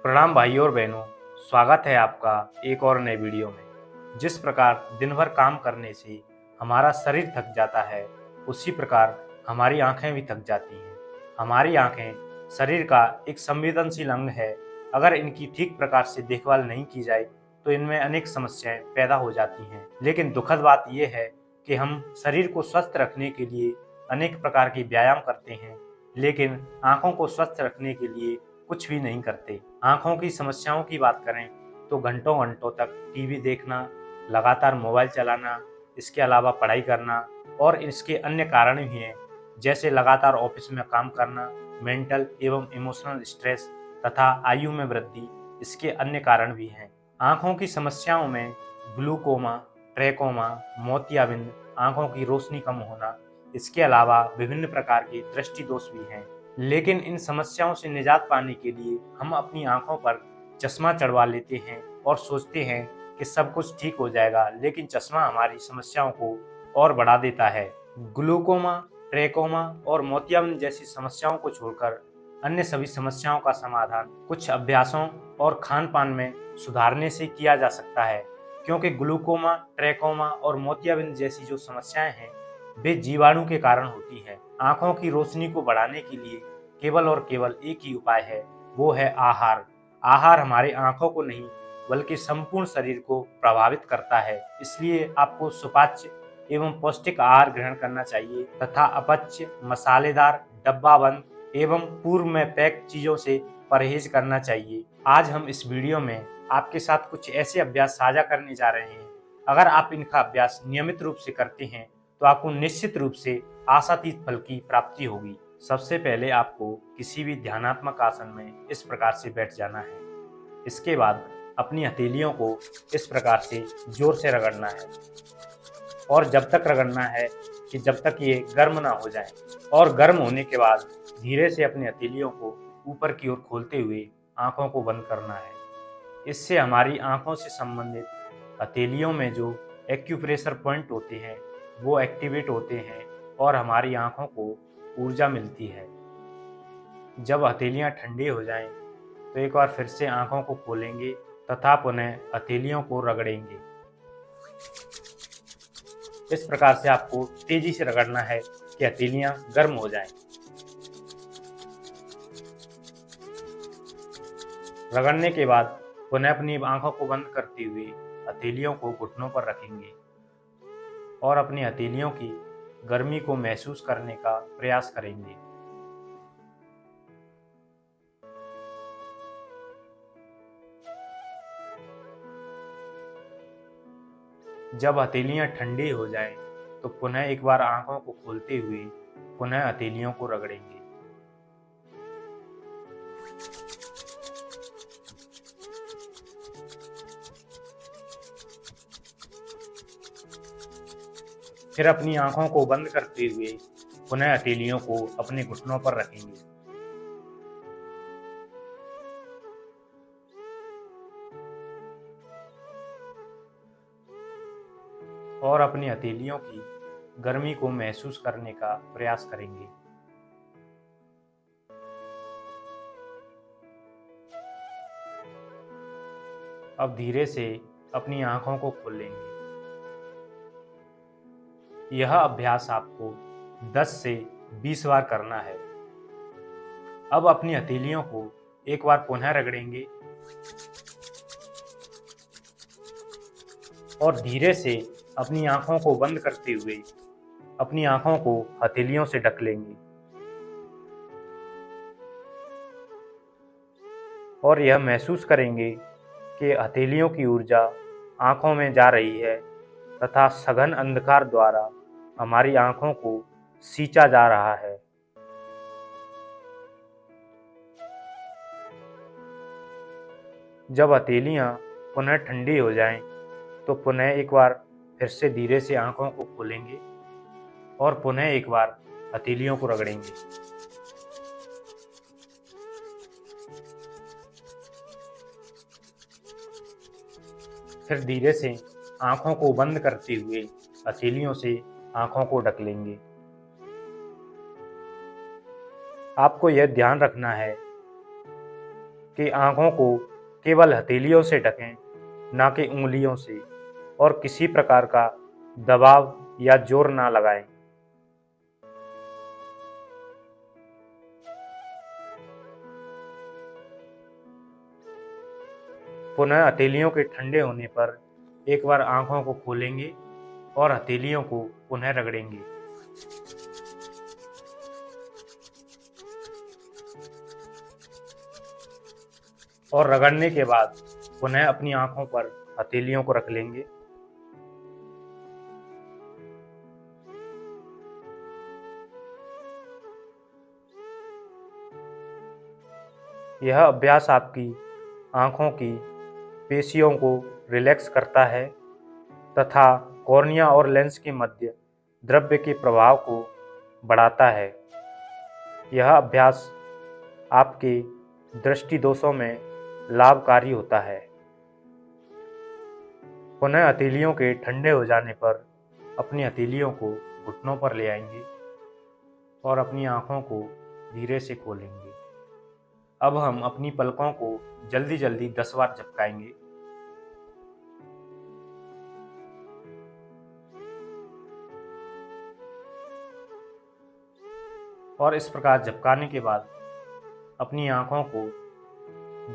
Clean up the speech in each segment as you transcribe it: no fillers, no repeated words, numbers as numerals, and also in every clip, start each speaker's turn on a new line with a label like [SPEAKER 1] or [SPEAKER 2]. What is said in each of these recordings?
[SPEAKER 1] प्रणाम भाइयों और बहनों, स्वागत है आपका एक और नए वीडियो में। जिस प्रकार दिन भर काम करने से हमारा शरीर थक जाता है, उसी प्रकार हमारी आंखें भी थक जाती हैं। हमारी आंखें शरीर का एक संवेदनशील अंग है। अगर इनकी ठीक प्रकार से देखभाल नहीं की जाए तो इनमें अनेक समस्याएं पैदा हो जाती हैं। लेकिन दुखद बात यह है कि हम शरीर को स्वस्थ रखने के लिए अनेक प्रकार के व्यायाम करते हैं, लेकिन आंखों को स्वस्थ रखने के लिए कुछ भी नहीं करते। आंखों की समस्याओं की बात करें तो घंटों घंटों तक टीवी देखना, लगातार मोबाइल चलाना, इसके अलावा पढ़ाई करना और इसके अन्य कारण भी हैं, जैसे लगातार ऑफिस में काम करना, मेंटल एवं इमोशनल स्ट्रेस तथा आयु में वृद्धि इसके अन्य कारण भी हैं। आंखों की समस्याओं में ग्लूकोमा, ट्रैकोमा, मोतियाबिंद, आंखों की रोशनी कम होना, इसके अलावा विभिन्न प्रकार के दृष्टि दोष भी हैं। लेकिन इन समस्याओं से निजात पाने के लिए हम अपनी आंखों पर चश्मा चढ़वा लेते हैं और सोचते हैं कि सब कुछ ठीक हो जाएगा, लेकिन चश्मा हमारी समस्याओं को और बढ़ा देता है। ग्लूकोमा, ट्रैकोमा और मोतियाबिंद जैसी समस्याओं को छोड़कर अन्य सभी समस्याओं का समाधान कुछ अभ्यासों और खान पान में सुधारने से किया जा सकता है, क्योंकि ग्लूकोमा, ट्रैकोमा और मोतियाबिंद जैसी जो समस्याएं हैं वे जीवाणु के कारण होती हैं। आंखों की रोशनी को बढ़ाने के लिए केवल और केवल एक ही उपाय है, वो है आहार। आहार हमारे आंखों को नहीं बल्कि संपूर्ण शरीर को प्रभावित करता है, इसलिए आपको सुपाच्य एवं पौष्टिक आहार ग्रहण करना चाहिए तथा अपच्य, मसालेदार, डब्बाबंद एवं पूर्व में पैक चीजों से परहेज करना चाहिए। आज हम इस वीडियो में आपके साथ कुछ ऐसे अभ्यास साझा करने जा रहे हैं। अगर आप इनका अभ्यास नियमित रूप से करते हैं तो आपको निश्चित रूप से आशातीत फल की प्राप्ति होगी। सबसे पहले आपको किसी भी ध्यानात्मक आसन में इस प्रकार से बैठ जाना है। इसके बाद अपनी हथेलियों को इस प्रकार से जोर से रगड़ना है और जब तक रगड़ना है कि जब तक ये गर्म ना हो जाए, और गर्म होने के बाद धीरे से अपनी हथेलियों को ऊपर की ओर खोलते हुए आंखों को बंद करना है। इससे हमारी आंखों से संबंधित हथेलियों में जो एक्यूप्रेशर पॉइंट होते हैं वो एक्टिवेट होते हैं और हमारी आंखों को ऊर्जा मिलती है। जब हथेलियां ठंडी हो जाएं तो एक बार फिर से आंखों को खोलेंगे तथा पुनः हथेलियों को रगड़ेंगे। इस प्रकार से आपको तेजी से रगड़ना है कि हथेलियां गर्म हो जाएं। रगड़ने के बाद पुनः अपनी आंखों को बंद करते हुए हथेलियों को घुटनों पर रखेंगे और अपनी हथेलियों की गर्मी को महसूस करने का प्रयास करेंगे। जब हथेलियां ठंडी हो जाएं, तो पुनः एक बार आंखों को खोलते हुए पुनः हथेलियों को रगड़ेंगे। फिर अपनी आंखों को बंद करते हुए पुनः हथेलियों को अपने घुटनों पर रखेंगे। और अपनी हथेलियों की गर्मी को महसूस करने का प्रयास करेंगे। अब धीरे से अपनी आंखों को खोल लेंगे। यह अभ्यास आपको 10 से 20 बार करना है। अब अपनी हथेलियों को एक बार पुनः रगड़ेंगे और धीरे से अपनी आंखों को बंद करते हुए अपनी आंखों को हथेलियों से ढक लेंगे और यह महसूस करेंगे कि हथेलियों की ऊर्जा आंखों में जा रही है तथा सघन अंधकार द्वारा हमारी आंखों को सींचा जा रहा है। जब हथेलियां पुनः ठंडी हो जाएं, तो पुनः एक बार फिर से धीरे से आंखों को खोलेंगे और पुनः एक बार हथेलियों को रगड़ेंगे। फिर धीरे से आंखों को बंद करते हुए हथेलियों से आंखों को ढक लेंगे। आपको यह ध्यान रखना है कि आँखों को केवल हथेलियों से ढकें, ना कि उंगलियों से, और किसी प्रकार का दबाव या जोर ना लगाएं। पुनः हथेलियों के ठंडे होने पर एक बार आँखों को खोलेंगे और हथेलियों को पुनः रगड़ेंगे। और रगड़ने के बाद पुनः अपनी आँखों पर हथेलियों को रख लेंगे। यह अभ्यास आपकी आँखों की पेशियों को रिलैक्स करता है तथा कॉर्निया और लेंस के मध्य द्रव्य के प्रभाव को बढ़ाता है। यह अभ्यास आपके दृष्टि दोषों में लाभकारी होता है। पुनः हथेलियों के ठंडे हो जाने पर अपनी हथेलियों को घुटनों पर ले आएंगे और अपनी आँखों को धीरे से खोलेंगे। अब हम अपनी पलकों को जल्दी जल्दी 10 बार झपकाएंगे। और इस प्रकार झपकाने के बाद अपनी आँखों को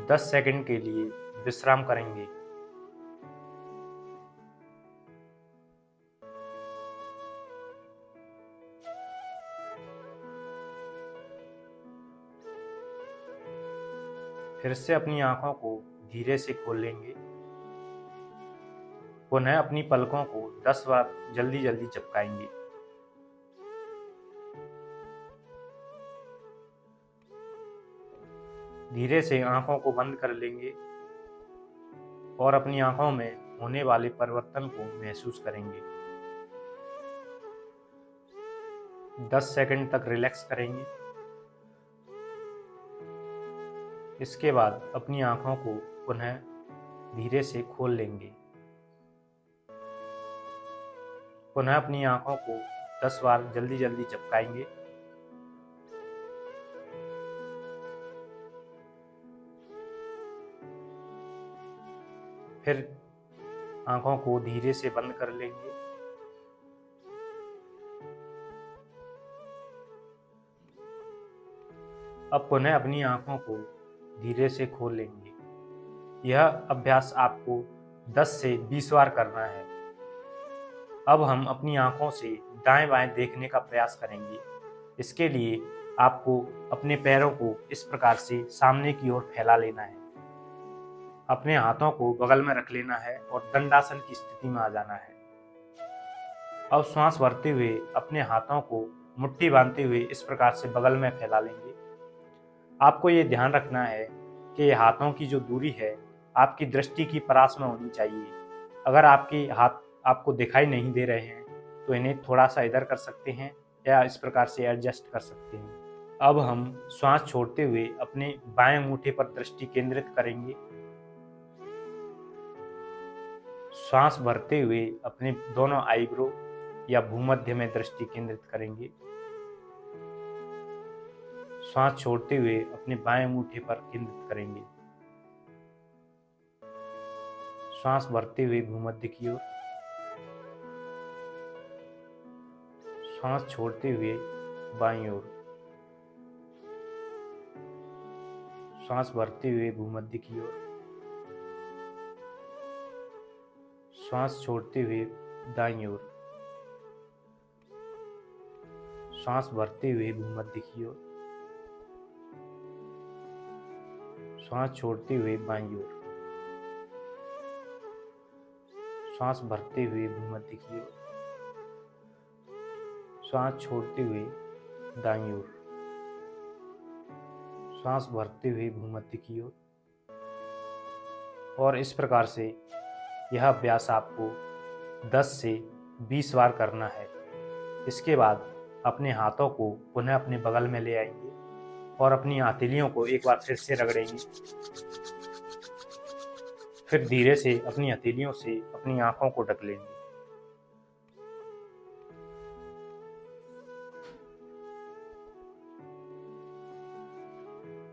[SPEAKER 1] 10 सेकंड के लिए विश्राम करेंगे। फिर से अपनी आँखों को धीरे से खोल लेंगे। पुनः अपनी पलकों को 10 बार जल्दी जल्दी झपकाएंगे। धीरे से आँखों को बंद कर लेंगे और अपनी आँखों में होने वाले परिवर्तन को महसूस करेंगे। 10 सेकंड तक रिलैक्स करेंगे। इसके बाद अपनी आँखों को पुनः धीरे से खोल लेंगे। पुनः अपनी आँखों को 10 बार जल्दी जल्दी झपकाएंगे। फिर आँखों को धीरे से बंद कर लेंगे। अब पुनः अपनी आँखों को धीरे से खोल लेंगे। यह अभ्यास आपको 10 से 20 बार करना है। अब हम अपनी आँखों से दाएं बाएं देखने का प्रयास करेंगे। इसके लिए आपको अपने पैरों को इस प्रकार से सामने की ओर फैला लेना है। अपने हाथों को बगल में रख लेना है और दंडासन की स्थिति में आ जाना है। अब श्वास भरते हुए अपने हाथों को मुट्ठी बांधते हुए इस प्रकार से बगल में फैला लेंगे। आपको ये ध्यान रखना है कि हाथों की जो दूरी है आपकी दृष्टि की परास में होनी चाहिए। अगर आपके हाथ आपको दिखाई नहीं दे रहे हैं तो इन्हें थोड़ा सा इधर कर सकते हैं या इस प्रकार से एडजस्ट कर सकते हैं। अब हम श्वास छोड़ते हुए अपने बाएं अंगूठे पर दृष्टि केंद्रित करेंगे। श्वास भरते हुए अपने दोनों आईब्रो या भूमध्य में दृष्टि केंद्रित करेंगे। श्वास छोड़ते हुए अपने बाएं अंगूठे पर केंद्रित करेंगे। श्वास भरते हुए भूमध्य की ओर, श्वास छोड़ते हुए बाईं ओर, श्वास भरते हुए भूमध्य की ओर, श्वास छोड़ते हुए दाईं ओर, श्वास भरते हुए भूमध्य की ओर, श्वास छोड़ते हुए बाईं ओर, श्वास भरते हुए भूमध्य की ओर, श्वास छोड़ते हुए दाईं ओर, श्वास भरते हुए भूमध्य की ओर। और इस प्रकार से यह अभ्यास आपको 10 से 20 बार करना है। इसके बाद अपने हाथों को पुनः अपने बगल में ले आएंगे और अपनी हथेलियों को एक बार फिर से रगड़ेंगे। फिर धीरे से अपनी हथेलियों से अपनी आंखों को ढक लेंगे।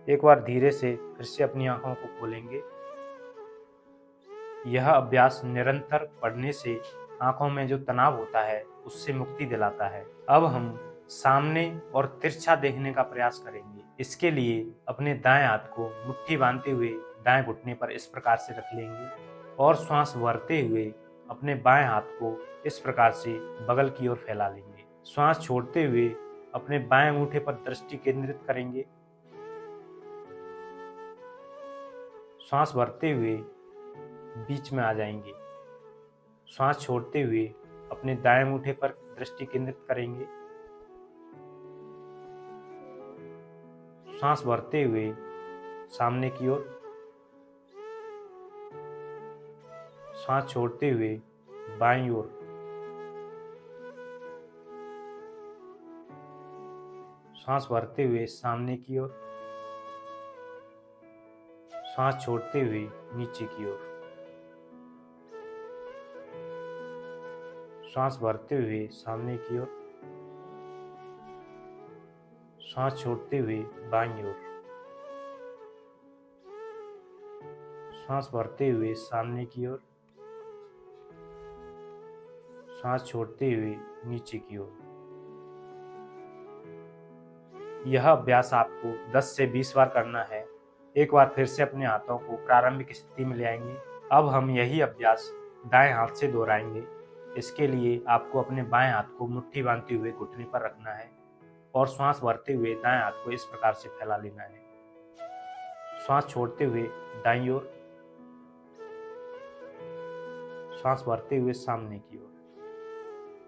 [SPEAKER 1] एक बार धीरे से फिर से अपनी आंखों को खोलेंगे। यह अभ्यास निरंतर पढ़ने से आंखों में जो तनाव होता है उससे मुक्ति दिलाता है। अब हम सामने और तिरछा देखने का प्रयास करेंगे। इसके लिए अपने दाएं हाथ को मुट्ठी बांधते हुए दाएं घुटने पर इस प्रकार से रख लेंगे और श्वास भरते हुए अपने बाएं हाथ को इस प्रकार से बगल की ओर फैला लेंगे। श्वास छोड़ते हुए अपने बाएं अंगूठे पर दृष्टि केंद्रित करेंगे। श्वास भरते हुए बीच में आ जाएंगे। श्वास छोड़ते हुए अपने दाएं अंगूठे पर दृष्टि केंद्रित करेंगे। श्वास भरते हुए सामने की ओर। श्वास छोड़ते हुए बाईं ओर। श्वास भरते हुए सामने की ओर। श्वास छोड़ते हुए नीचे की ओर। श्वास भरते हुए सामने की ओर। श्वास छोड़ते हुए बाईं ओर। श्वास भरते हुए सामने की ओर। श्वास छोड़ते हुए नीचे की ओर। यह अभ्यास आपको 10 से 20 बार करना है। एक बार फिर से अपने हाथों को प्रारंभिक स्थिति में ले आएंगे। अब हम यही अभ्यास दाएं हाथ से दोहराएंगे। इसके लिए आपको अपने बाएं हाथ को मुट्ठी बांधते हुए घुटने पर रखना है और श्वास भरते हुए दाएं हाथ को इस प्रकार से फैला लेना है। श्वास छोड़ते हुए दाईं ओर। श्वास भरते हुए सामने की ओर।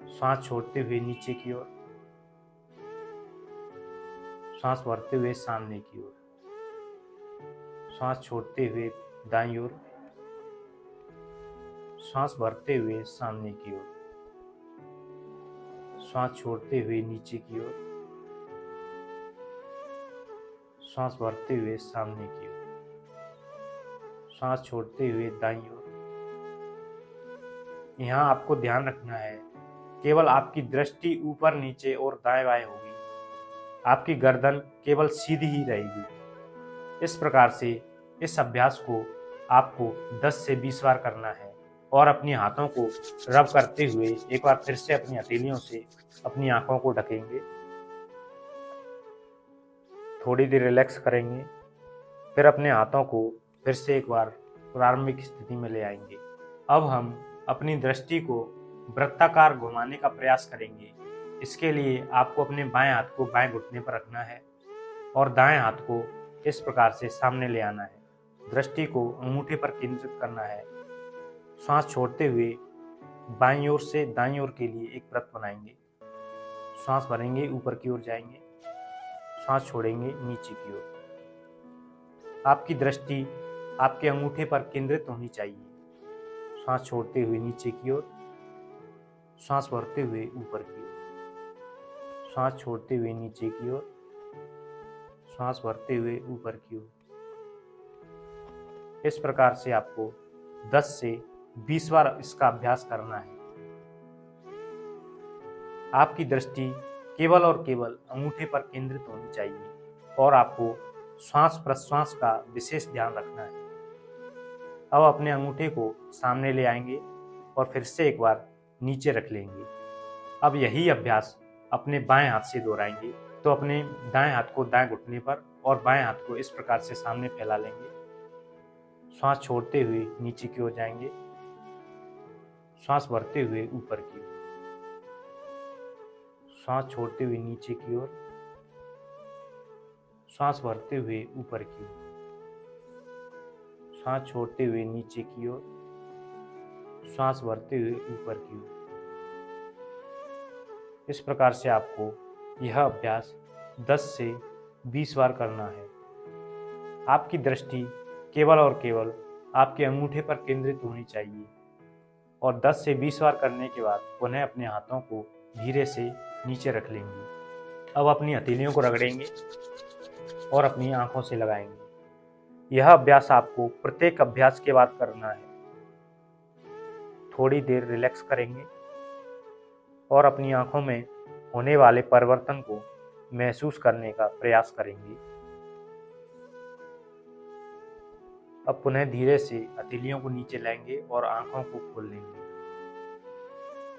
[SPEAKER 1] श्वास छोड़ते हुए नीचे की ओर। श्वास भरते हुए सामने की ओर। श्वास छोड़ते हुए दाईं ओर। श्वास भरते हुए सामने की ओर। श्वास छोड़ते हुए नीचे की ओर। श्वास भरते हुए सामने की ओर। श्वास छोड़ते हुए दाईं ओर। यहाँ आपको ध्यान रखना है, केवल आपकी दृष्टि ऊपर नीचे और दाएं बाएं होगी। आपकी गर्दन केवल सीधी ही रहेगी। इस प्रकार से इस अभ्यास को आपको 10 से 20 बार करना है और अपने हाथों को रब करते हुए एक बार फिर से अपनी हथेलियों से अपनी आंखों को ढकेंगे। थोड़ी देर रिलैक्स करेंगे। फिर अपने हाथों को फिर से एक बार प्रारंभिक स्थिति में ले आएंगे। अब हम अपनी दृष्टि को वृत्ताकार घुमाने का प्रयास करेंगे। इसके लिए आपको अपने बाएं हाथ को बाएं घुटने पर रखना है और दाएं हाथ को इस प्रकार से सामने ले आना है। दृष्टि को अंगूठे पर केंद्रित करना है। श्वास छोड़ते हुए बाईं ओर से दाईं ओर के लिए एक वृत्त बनाएंगे। श्वास भरेंगे, ऊपर की ओर जाएंगे। श्वास छोड़ेंगे, नीचे की ओर। आपकी दृष्टि आपके अंगूठे पर केंद्रित होनी चाहिए। श्वास छोड़ते हुए नीचे की ओर। श्वास भरते हुए ऊपर की ओर। श्वास छोड़ते हुए नीचे की ओर। श्वास भरते हुए ऊपर की ओर। इस प्रकार से आपको 10 से 20 बार इसका अभ्यास करना है। आपकी दृष्टि केवल और केवल अंगूठे पर केंद्रित होनी चाहिए और आपको श्वास प्रश्वास का विशेष ध्यान रखना है। अब अपने अंगूठे को सामने ले आएंगे और फिर से एक बार नीचे रख लेंगे। अब यही अभ्यास अपने बाएं हाथ से दोहराएंगे। तो अपने दाएं हाथ को दाएं घुटने पर और बाएं हाथ को इस प्रकार से सामने फैला लेंगे। श्वास छोड़ते हुए नीचे की ओर जाएंगे। श्वास भरते हुए ऊपर की ओर। श्वास छोड़ते हुए नीचे की ओर। श्वास भरते हुए ऊपर की ओर। श्वास छोड़ते हुए नीचे की ओर। श्वास भरते हुए ऊपर की ओर। इस प्रकार से आपको यह अभ्यास 10 से 20 बार करना है। आपकी दृष्टि केवल और केवल आपके अंगूठे पर केंद्रित होनी चाहिए और 10 से 20 बार करने के बाद पुनः अपने हाथों को धीरे से नीचे रख लेंगे। अब अपनी हथेलियों को रगड़ेंगे और अपनी आंखों से लगाएंगे। यह अभ्यास आपको प्रत्येक अभ्यास के बाद करना है। थोड़ी देर रिलैक्स करेंगे और अपनी आंखों में होने वाले परिवर्तन को महसूस करने का प्रयास करेंगे। अब पुनः धीरे से हथेलियों को नीचे लाएंगे और आंखों को खोल लेंगे।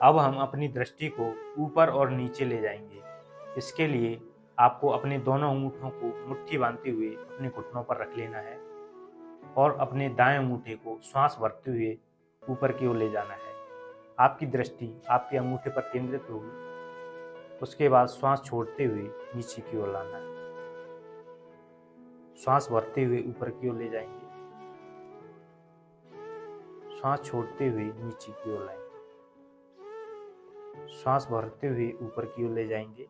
[SPEAKER 1] अब हम अपनी दृष्टि को ऊपर और नीचे ले जाएंगे। इसके लिए आपको अपने दोनों अंगूठों को मुट्ठी बांधते हुए अपने घुटनों पर रख लेना है और अपने दाएं अंगूठे को श्वास भरते हुए ऊपर की ओर ले जाना है। आपकी दृष्टि आपके अंगूठे पर केंद्रित होगी। उसके बाद श्वास छोड़ते हुए नीचे की ओर लाना है। श्वास भरते हुए ऊपर की ओर ले जाएंगे। श्वास छोड़ते हुए नीचे की ओर लाएंगे। श्वास भरते हुए ऊपर की ओर ले जाएंगे।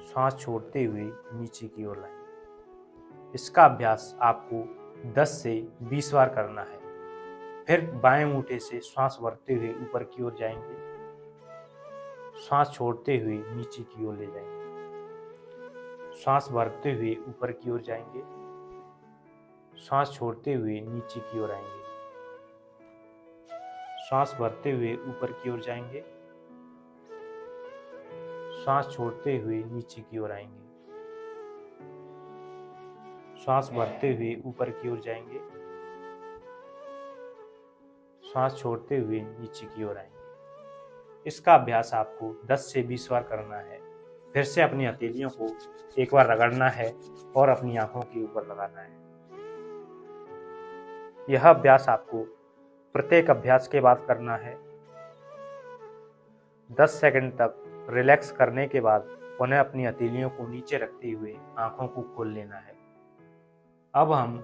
[SPEAKER 1] श्वास छोड़ते हुए नीचे की ओर लाएंगे। इसका अभ्यास आपको 10 से 20 बार करना है। फिर बाएं अंगूठे से श्वास भरते हुए ऊपर की ओर जाएंगे। श्वास छोड़ते हुए नीचे की ओर ले जाएंगे। श्वास भरते हुए ऊपर की ओर जाएंगे। श्वास छोड़ते हुए नीचे की ओर आएंगे। श्वास भरते हुए ऊपर की ओर जाएंगे। श्वास छोड़ते हुए नीचे की ओर आएंगे। श्वास भरते हुए ऊपर की ओर जाएंगे। श्वास छोड़ते हुए नीचे की ओर आएंगे। इसका अभ्यास आपको 10 से 20 बार करना है। फिर से अपनी हथेलियों को एक बार रगड़ना है और अपनी आंखों के ऊपर लगाना है। यह अभ्यास आपको प्रत्येक अभ्यास के बाद करना है। 10 सेकंड तक रिलैक्स करने के बाद पुनः अपनी हथेलियों को नीचे रखते हुए आंखों को खोल लेना है। अब हम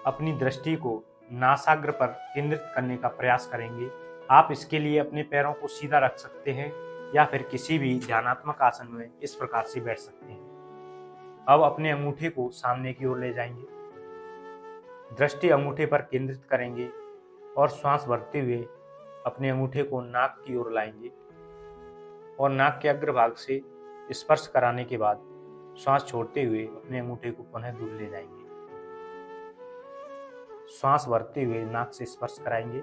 [SPEAKER 1] अपनी दृष्टि को नासाग्र पर केंद्रित करने का प्रयास करेंगे। आप इसके लिए अपने पैरों को सीधा रख सकते हैं या फिर किसी भी ध्यानात्मक आसन में इस प्रकार से बैठ सकते हैं। अब अपने अंगूठे को सामने की ओर ले जाएंगे। दृष्टि अंगूठे पर केंद्रित करेंगे और श्वास भरते हुए अपने अंगूठे को नाक की ओर लाएंगे और नाक के अग्रभाग से स्पर्श कराने के बाद श्वास छोड़ते हुए अपने अंगूठे को पुनः दूर ले जाएंगे। श्वास भरते हुए नाक से स्पर्श कराएंगे।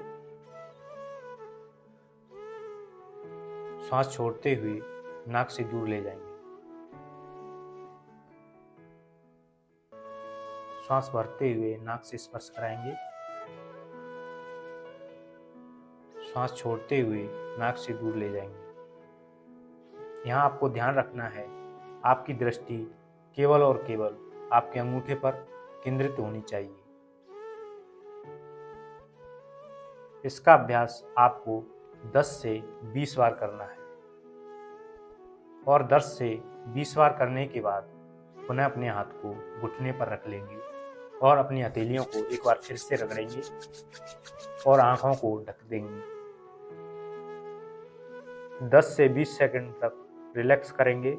[SPEAKER 1] श्वास छोड़ते हुए नाक से दूर ले जाएंगे। श्वास भरते हुए नाक से स्पर्श कराएंगे। श्वास छोड़ते हुए नाक से दूर ले जाएंगे। यहाँ आपको ध्यान रखना है, आपकी दृष्टि केवल और केवल आपके अंगूठे पर केंद्रित होनी चाहिए। इसका अभ्यास आपको 10 से 20 बार करना है और 10 से 20 बार करने के बाद पुनः अपने हाथ को घुटने पर रख लेंगे और अपनी हथेलियों को एक बार फिर से रगड़ेंगे और आंखों को ढक देंगे। 10 से 20 सेकंड तक रिलैक्स करेंगे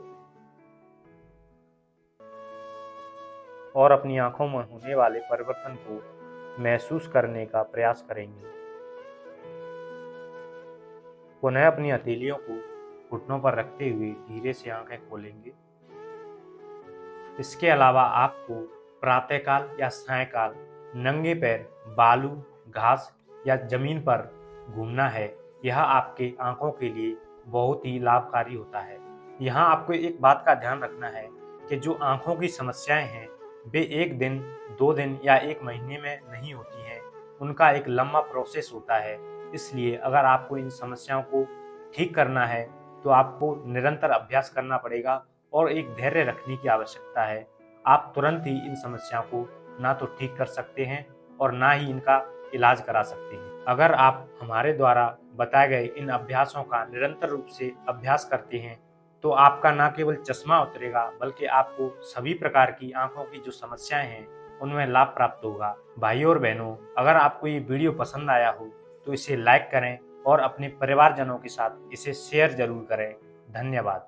[SPEAKER 1] और अपनी आंखों में होने वाले परिवर्तन को महसूस करने का प्रयास करेंगे। पुनः अपनी हथेलियों को घुटनों पर रखते हुए धीरे से आंखें खोलेंगे। इसके अलावा आपको प्रातःकाल या सायंकाल नंगे पैर बालू, घास या जमीन पर घूमना है। यह आपके आंखों के लिए बहुत ही लाभकारी होता है। यहाँ आपको एक बात का ध्यान रखना है कि जो आंखों की समस्याएं हैं वे 1 दिन, 2 दिन या 1 महीने में नहीं होती हैं। उनका एक लंबा प्रोसेस होता है। इसलिए अगर आपको इन समस्याओं को ठीक करना है तो आपको निरंतर अभ्यास करना पड़ेगा और एक धैर्य रखने की आवश्यकता है। आप तुरंत ही इन समस्याओं को ना तो ठीक कर सकते हैं और ना ही इनका इलाज करा सकते हैं। अगर आप हमारे द्वारा बताए गए इन अभ्यासों का निरंतर रूप से अभ्यास करते हैं तो आपका न केवल चश्मा उतरेगा बल्कि आपको सभी प्रकार की आंखों की जो समस्याएं हैं उनमें लाभ प्राप्त होगा। भाइयों और बहनों, अगर आपको ये वीडियो पसंद आया हो तो इसे लाइक करें और अपने परिवारजनों के साथ इसे शेयर जरूर करें। धन्यवाद।